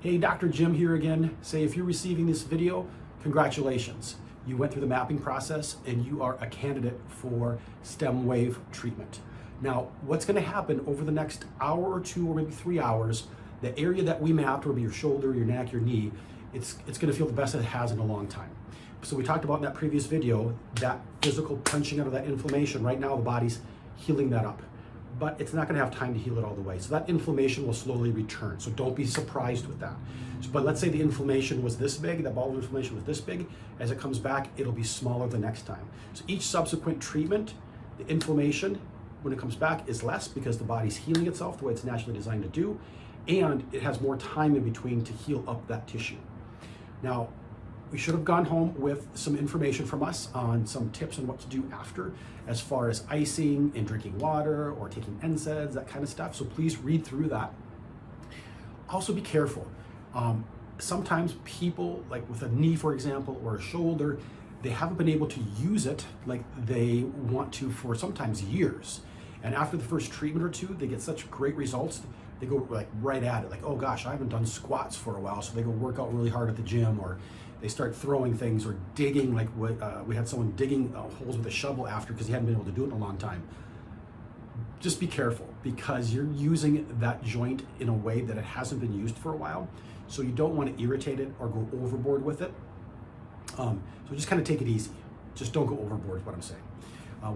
Hey, Dr. Jim here again. Say, if you're receiving this video, congratulations. You went through the mapping process and you are a candidate for STEM wave treatment. Now, what's gonna happen over the next hour or two, or maybe 3 hours, the area that we mapped, will be your shoulder, your neck, your knee, it's gonna feel the best it has in a long time. So we talked about in that previous video, that physical punching out of that inflammation. Right now, the body's healing that up, but it's not gonna have time to heal it all the way. So that inflammation will slowly return. So don't be surprised with that. But let's say the inflammation was this big, that ball of inflammation was this big. As it comes back, it'll be smaller the next time. So each subsequent treatment, the inflammation, when it comes back, is less because the body's healing itself the way it's naturally designed to do, and it has more time in between to heal up that tissue. Now, we should have gone home with some information from us on some tips on what to do after, as far as icing and drinking water or taking NSAIDs, that kind of stuff. So please read through that. Also be careful. Sometimes people, like with a knee, for example, or a shoulder, they haven't been able to use it like they want to for sometimes years. And after the first treatment or two, they get such great results. They go like right at it, like, oh gosh, I haven't done squats for a while. So they go work out really hard at the gym, or they start throwing things or digging, like we had someone digging holes with a shovel after, because he hadn't been able to do it in a long time. Just be careful, because you're using that joint in a way that it hasn't been used for a while. So you don't want to irritate it or go overboard with it. So just kind of take it easy. Just don't go overboard is what I'm saying.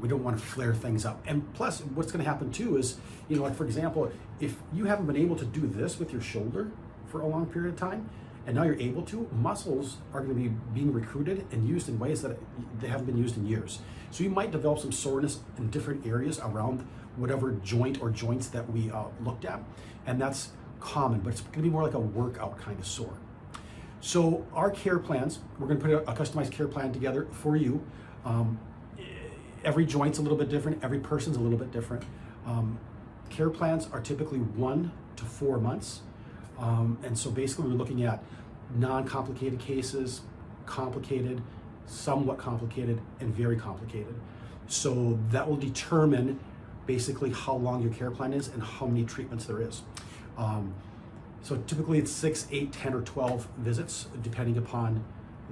We don't want to flare things up. And plus, what's going to happen too is, like for example, if you haven't been able to do this with your shoulder for a long period of time, and now you're able to, muscles are going to be being recruited and used in ways that they haven't been used in years. So you might develop some soreness in different areas around whatever joint or joints that we looked at. And that's common, but it's going to be more like a workout kind of sore. So our care plans, we're going to put a customized care plan together for you. Every joint's a little bit different. Every person's a little bit different. Care plans are typically 1 to 4 months. And so basically we're looking at non-complicated cases, complicated, somewhat complicated, and very complicated. So that will determine basically how long your care plan is and how many treatments there is. So typically it's 6, 8, 10, or 12 visits, depending upon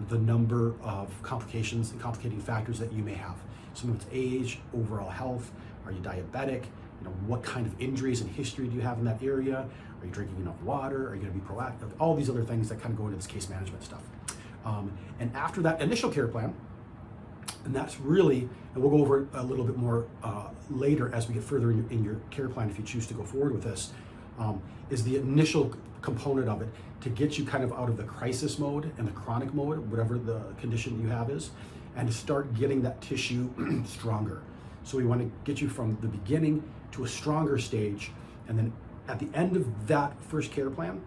the number of complications and complicating factors that you may have. Some of it's age, overall health, are you diabetic? What kind of injuries and history do you have in that area? Are you drinking enough water? Are you going to be proactive? All these other things that kind of go into this case management stuff. And after that initial care plan, and that's really, and we'll go over it a little bit more later as we get further in your care plan if you choose to go forward with this, is the initial component of it to get you kind of out of the crisis mode and the chronic mode, whatever the condition you have is, and to start getting that tissue stronger. So we want to get you from the beginning to a stronger stage, and then at the end of that first care plan,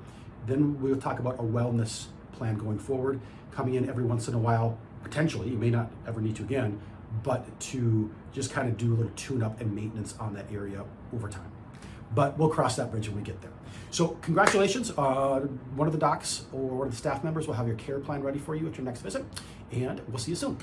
then we'll talk about a wellness plan going forward, coming in every once in a while, potentially, you may not ever need to again, but to just kind of do a little tune-up and maintenance on that area over time. But we'll cross that bridge when we get there. So congratulations, one of the docs or one of the staff members will have your care plan ready for you at your next visit, and we'll see you soon.